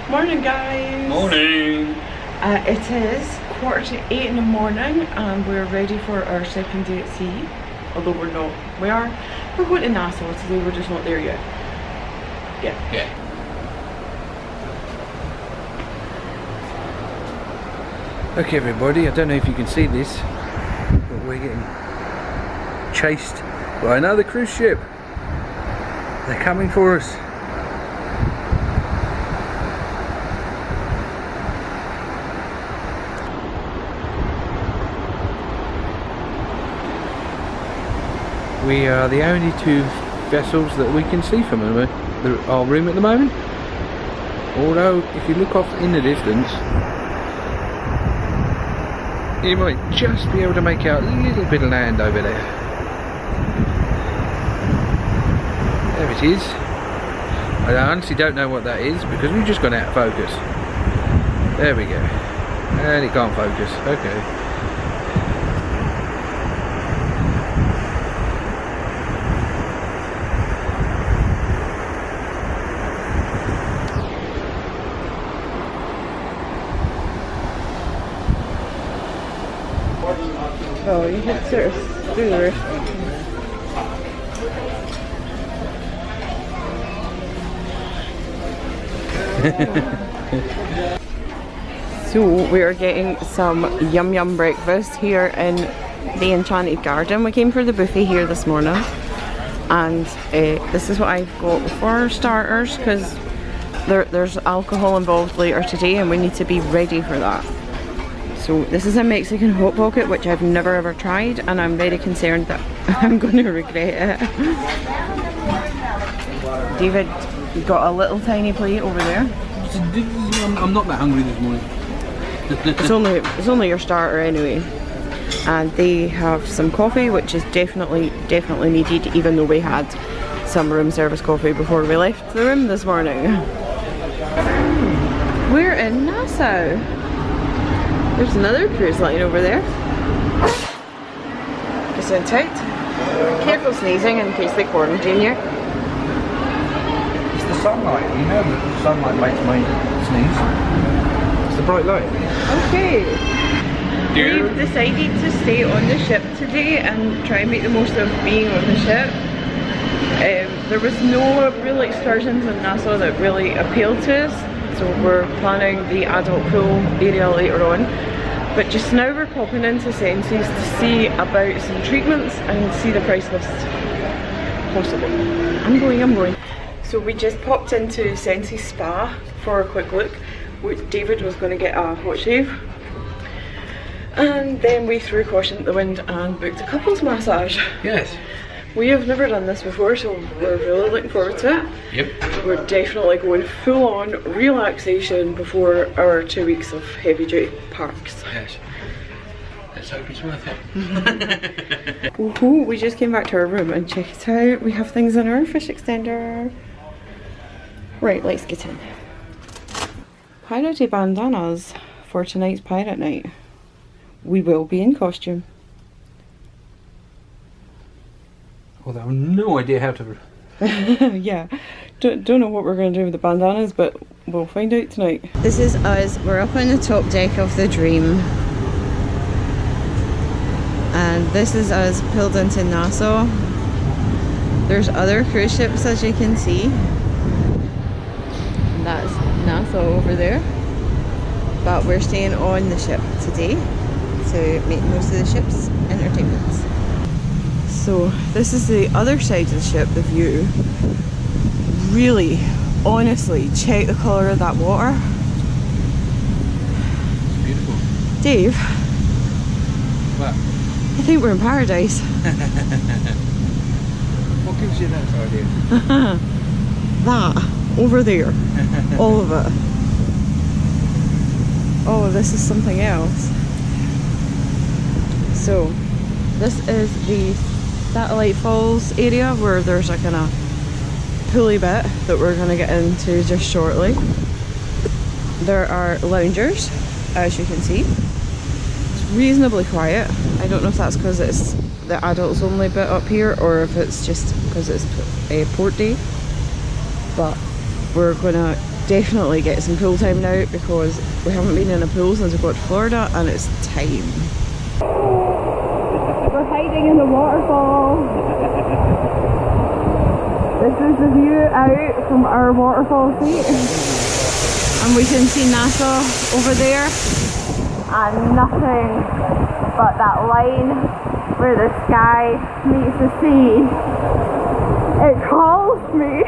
Morning guys! Morning! It is 7:45 in the morning and we're ready for our second day at sea. Although we're not. We're going to Nassau today, we're just not there yet. Yeah. Okay everybody, I don't know if you can see this, but we're getting chased by another cruise ship. They're coming for us. We are the only two vessels that we can see from our room at the moment. Although, if you look off in the distance, you might just be able to make out a little bit of land over there. There it is. I honestly don't know what that is because we've just gone out of focus. There we go. And it can't focus. Okay. Oh, you had sort of through the restaurant. So we are getting some yum breakfast here in the Enchanted Garden. We came for the buffet here this morning and this is what I've got for starters because there's alcohol involved later today and we need to be ready for that. So this is a Mexican Hot Pocket which I've never ever tried and I'm very concerned that I'm going to regret it. David, you got a little tiny plate over there. I'm not that hungry this morning. It's only your starter anyway. And they have some coffee which is definitely needed even though we had some room service coffee before we left the room this morning. We're in Nassau. There's another cruise line over there. Just in tight. Careful sneezing in case they quarantine you. It's the sunlight, you know that the sunlight makes me sneeze. It's the bright light. Okay. We've decided to stay on the ship today and try and make the most of being on the ship. There was no real excursions in Nassau that really appealed to us, so we're planning the adult pool area later on. But just now we're popping into Sensi's to see about some treatments and see the price list. Possible. I'm going. So we just popped into Sensi's spa for a quick look. David was going to get a hot shave. And then we threw caution at the wind and booked a couples massage. Yes. We have never done this before, so we're really looking forward to it. Yep. We're definitely going full on relaxation before our 2 weeks of heavy duty parks. Yes. Let's hope it's worth it. Ooh, we just came back to our room and check it out. We have things in our fish extender. Right, let's get in. Piratey bandanas for tonight's pirate night. We will be in costume. Although I have no idea how to... Yeah, don't know what we're going to do with the bandanas, but we'll find out tonight. This is us, we're up on the top deck of the Dream. And this is us pulled into Nassau. There's other cruise ships as you can see. And that's Nassau over there. But we're staying on the ship today to make most of the ship's entertainments. So this is the other side of the ship, the view. Really, honestly, check the colour of that water. It's beautiful. Dave, What? I think we're in paradise. What gives you that idea? That, over there, all of it. Oh, this is something else. So, this is the Satellite Falls area where there's a kind of pulley bit that we're going to get into just shortly. There are loungers, as you can see. It's reasonably quiet. I don't know if that's because it's the adults only bit up here or if it's just because it's a port day. But we're going to definitely get some pool time now because we haven't been in a pool since we got to Florida and it's time. We're hiding in the waterfall. This is the view out from our waterfall seat. And we can see Nassau over there. And nothing but that line where the sky meets the sea. It calls me.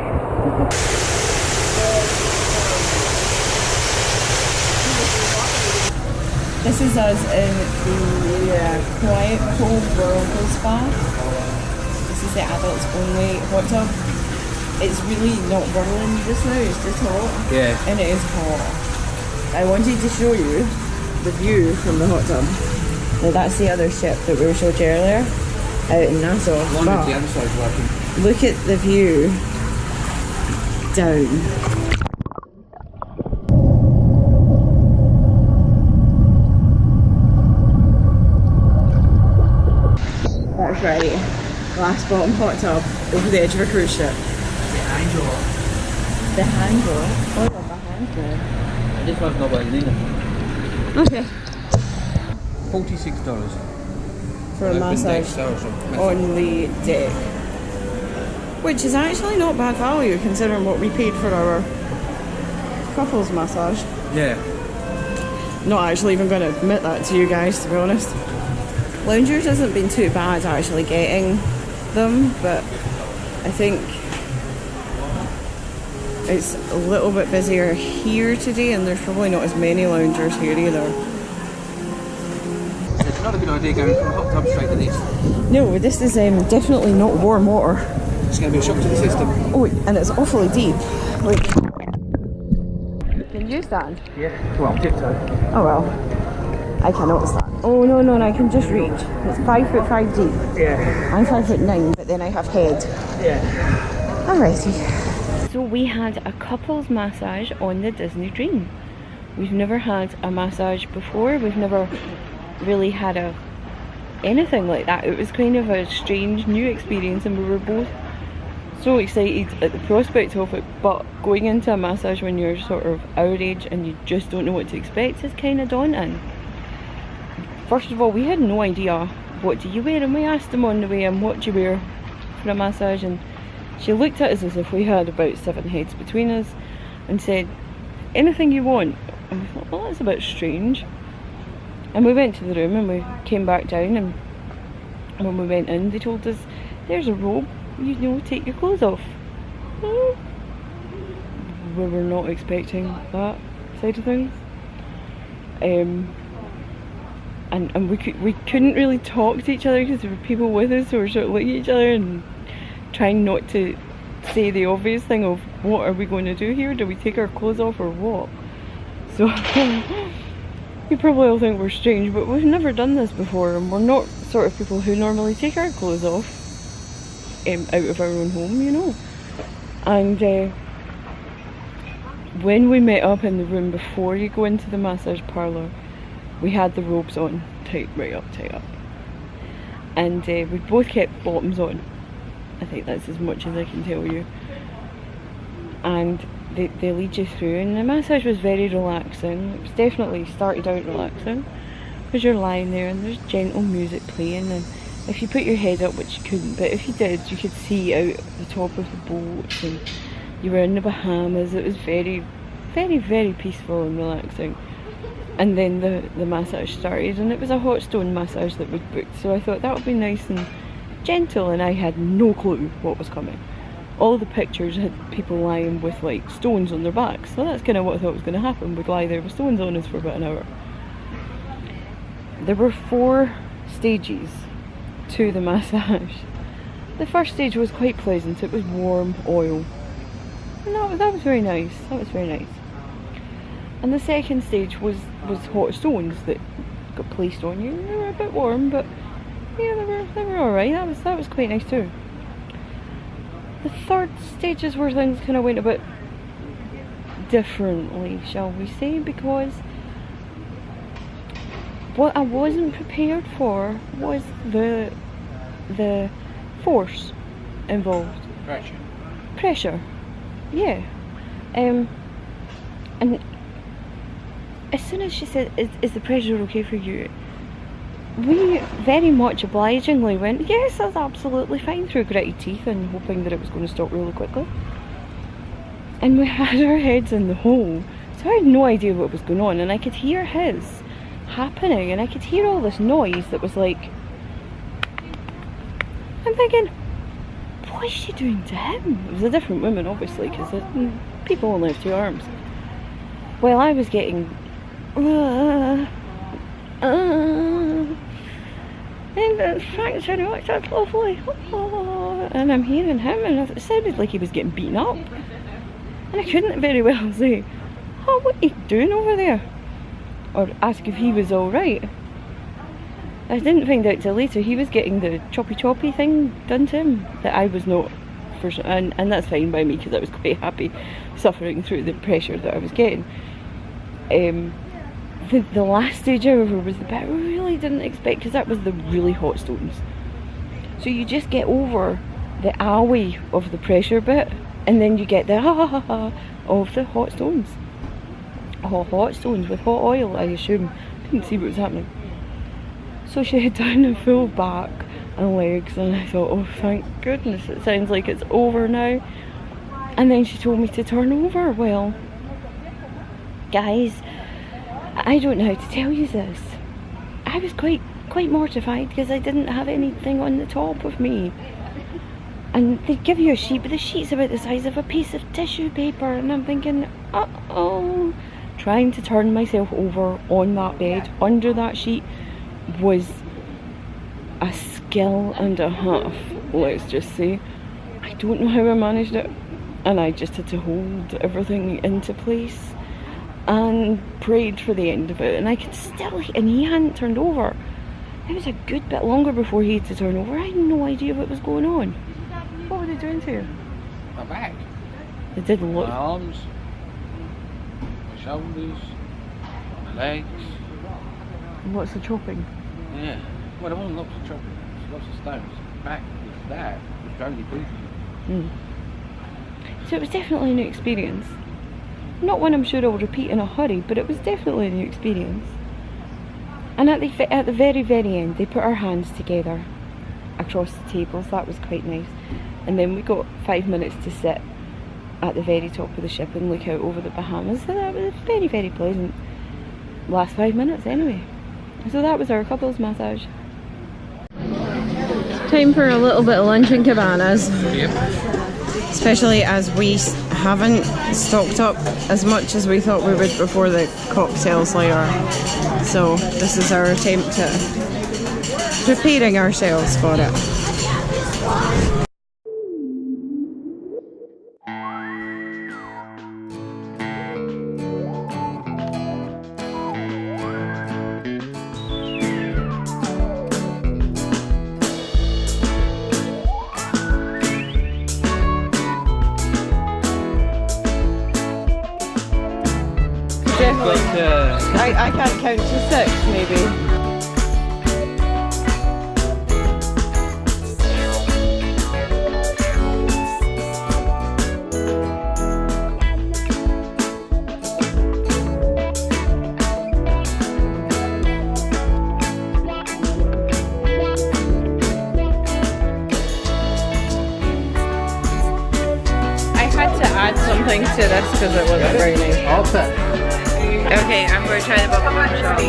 This is us in the quiet cold whirlpool spa. This is the adults only hot tub. It's really not whirling just now, it's just hot. Yeah. And it is hot. I wanted to show you the view from the hot tub. Well, that's the other ship that we showed you earlier, out in Nassau. One of the other side's working. Look at the view down. That's right. Glass bottom hot tub over the edge of a cruise ship. The handle? Oh, the handle. This one's not working either. Okay. $46 for a massage on the deck. Which is actually not bad value considering what we paid for our couples massage. Yeah. Not actually even going to admit that to you guys, to be honest. Loungers hasn't been too bad actually getting them, but I think it's a little bit busier here today and there's probably not as many loungers here either. It's not a good idea going from hot tub straight to this. No, this is definitely not warm water. It's going to be a shock to the system. Oh, and it's awfully deep. Like, can you stand? Yeah. Well, tiptoe. Oh well. I cannot stand. Oh no, I can just reach. It's 5'5" deep. Yeah. I'm 5'9", but then I have head. Yeah. Alrighty. So we had a couples massage on the Disney Dream. We've never had a massage before. We've never really had anything like that. It was kind of a strange new experience and we were both so excited at the prospect of it, but going into a massage when you're sort of our age and you just don't know what to expect is kind of daunting. First of all, we had no idea what do you wear, and we asked them on the way, and what do you wear for a massage, and she looked at us as if we had about 7 heads between us and said, anything you want. And we thought, well, that's a bit strange. And we went to the room and we came back down, and when we went in they told us, there's a robe, you know, take your clothes off. We were not expecting that side of things. And we couldn't really talk to each other because there were people with us who were sort of looking at each other and trying not to say the obvious thing of, what are we going to do here? Do we take our clothes off or what? So you probably all think we're strange, but we've never done this before, and we're not sort of people who normally take our clothes off out of our own home, you know. And when we met up in the room before you go into the massage parlour, we had the robes on, tight up. And we both kept bottoms on. I think that's as much as I can tell you. And they lead you through, and the massage was very relaxing. It was definitely started out relaxing because you're lying there and there's gentle music playing, and if you put your head up, which you couldn't, but if you did, you could see out the top of the boat, and you were in the Bahamas. It was very, very, very peaceful and relaxing. And then the massage started, and it was a hot stone massage that we'd booked, so I thought that would be nice and gentle, and I had no clue what was coming. All the pictures had people lying with like stones on their backs, so that's kind of what I thought was going to happen. We'd lie there with stones on us for about an hour. There were 4 stages to the massage. The first stage was quite pleasant. It was warm oil, and that was very nice. That was very nice. And the second stage was hot stones that got placed on you. They were a bit warm, but yeah, they were alright. That was quite nice too. The third stage is where things kind of went a bit differently, shall we say, because what I wasn't prepared for was the force involved. Pressure. Pressure, yeah. And as soon as she said, is the pressure okay for you? We very much obligingly went, yes, that's absolutely fine, through gritted teeth and hoping that it was going to stop really quickly. And we had our heads in the hole, so I had no idea what was going on, and I could hear his happening, and I could hear all this noise that was like, I'm thinking, what is she doing to him? It was a different woman, obviously, because people only have 2 arms. Well, I was getting and thanks very much, that's lovely. And I'm hearing him, and it sounded like he was getting beaten up. And I couldn't very well say, oh, what are you doing over there? Or ask if he was alright. I didn't find out till later he was getting the choppy thing done to him that I was not, for sure, and that's fine by me because I was quite happy suffering through the pressure that I was getting. The last stage however was the bit I really didn't expect, because that was the really hot stones. So you just get over the owie of the pressure bit, and then you get the of the hot stones. Hot stones with hot oil, I assume. Couldn't see what was happening. So she had done a full back and legs, and I thought, oh thank goodness, it sounds like it's over now. And then she told me to turn over. Well, guys, I don't know how to tell you this. I was quite mortified because I didn't have anything on the top of me. And they give you a sheet, but the sheet's about the size of a piece of tissue paper, and I'm thinking, uh-oh. Trying to turn myself over on that bed, under that sheet, was a skill and a half, let's just say. I don't know how I managed it, and I just had to hold everything into place and prayed for the end of it, and I could still, and he hadn't turned over. It was a good bit longer before he had to turn over. I had no idea what was going on. What were they doing to you? My back. They did look. My arms, my shoulders, my legs. What's the chopping? Yeah. Well, there wasn't lots of chopping. Lots of stones. Back was that. It was only bruising. So it was definitely a new experience. Not one I'm sure I'll repeat in a hurry, but it was definitely a new experience. And at the very, very end, they put our hands together across the tables. That was quite nice. And then we got 5 minutes to sit at the very top of the ship and look out over the Bahamas. So that was very, very pleasant. Last 5 minutes anyway. So that was our couples massage. Time for a little bit of lunch in Cabanas. Yep. Especially as we haven't stocked up as much as we thought we would before the cocktails later. So this is our attempt at preparing ourselves for it. I can't count to 6 maybe. I had to add something to this because it wasn't very nice. Okay, I'm going to try the bubblegum shot.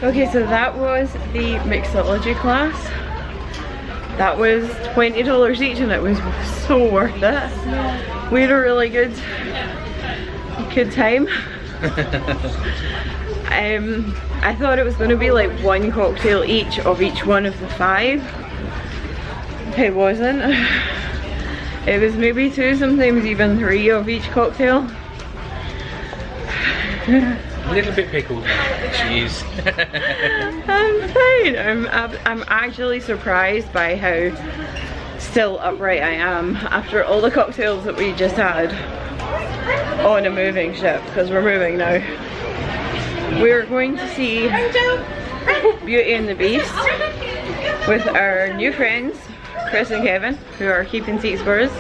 Okay, so that was the Mixology class. That was $20 each, and it was so worth it. We had a really good time. I thought it was going to be like 1 cocktail each of each one of the 5. It wasn't. It was maybe 2, sometimes even 3 of each cocktail. A little bit pickled. She is. I'm fine. I'm actually surprised by how still upright I am after all the cocktails that we just had on a moving ship, because we're moving now. We're going to see Beauty and the Beast with our new friends, Chris and Kevin, who are keeping seats for us.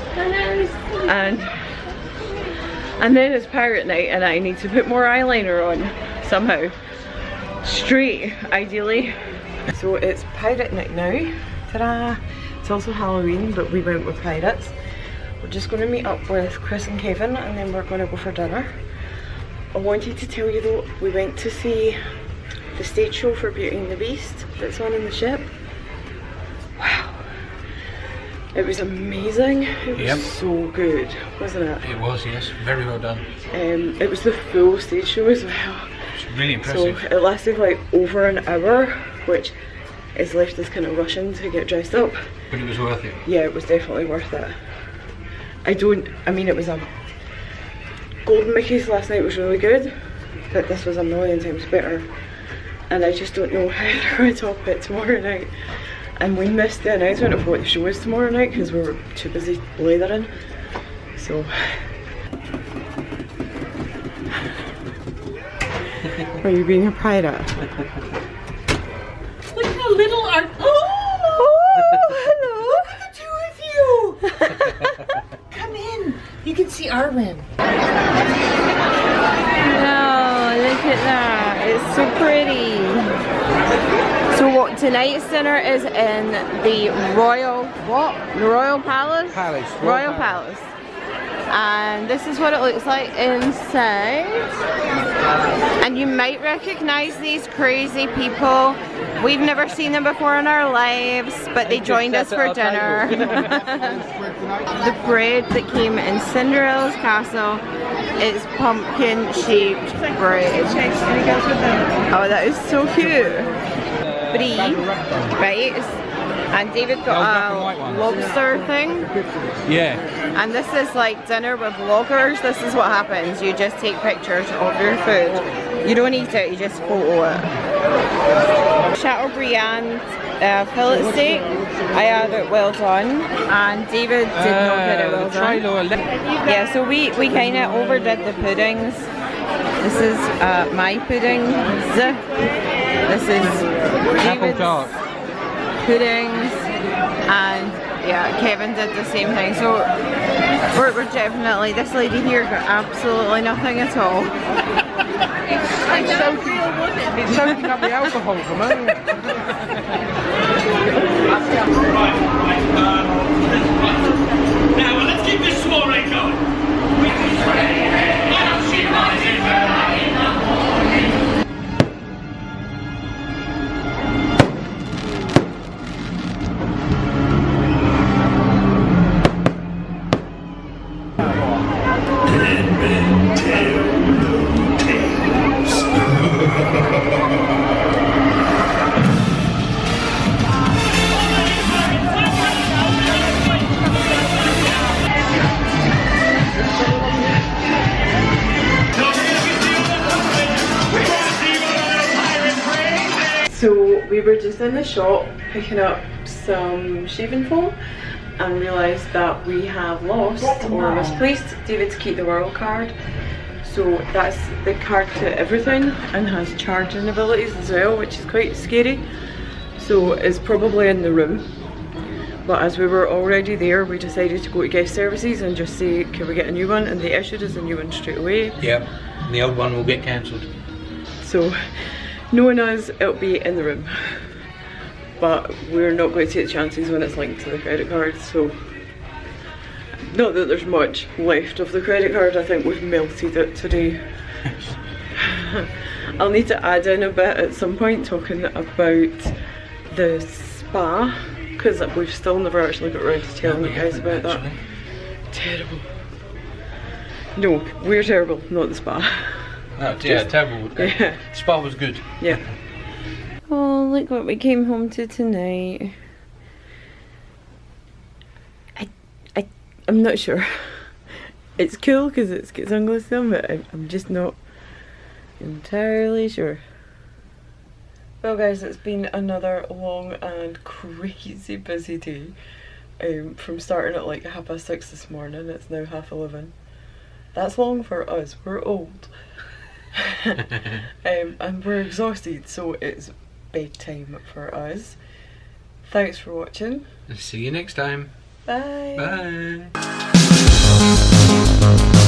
And then it's pirate night and I need to put more eyeliner on somehow. Straight, ideally. So it's pirate night now. Ta-da! It's also Halloween, but we went with pirates. We're just going to meet up with Chris and Kevin and then we're going to go for dinner. I wanted to tell you though, we went to see the stage show for Beauty and the Beast that's on in the ship. Wow. It was amazing. It was so good, wasn't it? It was, yes. Very well done. It was the full stage show as well. It's really impressive. So it lasted like over an hour, which has left us kind of rushing to get dressed up. But it was worth it. Yeah, it was definitely worth it. I mean it was a Golden Mickey's last night was really good, but this was a million times better. And I just don't know how they're going to top it tomorrow night. And we missed the announcement of what the show is tomorrow night because we were too busy lathering. So are you being a pirate? Look how little our hello! Look at the two of you! Come in. You can see Arwen. No, look at that. It's so pretty. So what tonight's dinner is in the Royal Palace? Royal Palace. And this is what it looks like inside. And you might recognize these crazy people. We've never seen them before in our lives, but they joined us for dinner. The bread that came in Cinderella's castle is pumpkin shaped bread. Oh, that is so cute. Brie, right? And David got a lobster thing. Yeah. And this is like dinner with vloggers. This is what happens. You just take pictures of your food. You don't eat it, you just photo it. Chateaubriand fillet steak. I had it well done. And David did not get it well done. Yeah, so we kind of overdid the puddings. This is my puddings. This is David's puddings, and yeah, Kevin did the same thing. So we're definitely, this lady here got absolutely nothing at all. It's soaking up the alcohol from her. Now let's keep this soiree going. So we were just in the shop picking up some shaving foam and realised that we have lost or misplaced David's Keep the World card. So that's the card to everything and has charging abilities as well, which is quite scary. So it's probably in the room. But as we were already there, we decided to go to guest services and just say, can we get a new one? And they issued us a new one straight away. Yeah, the old one will get cancelled. So knowing us, it'll be in the room. But we're not going to take the chances when it's linked to the credit card, so not that there's much left of the credit card. I think we've melted it today. I'll need to add in a bit at some point talking about the spa, because we've still never actually got around to telling you guys about that. Terrible. No, we're terrible, not the spa. Oh, yeah, terrible. Yeah. Spa was good. Yeah. Oh, look what we came home to tonight. I'm not sure. It's cool because it's got sunglasses on, but I'm just not entirely sure. Well guys, it's been another long and crazy busy day. From starting at like 6:30 this morning, it's now 11:30. That's long for us, we're old. And we're exhausted, so it's bedtime for us. Thanks for watching. See you next time. Bye. Bye.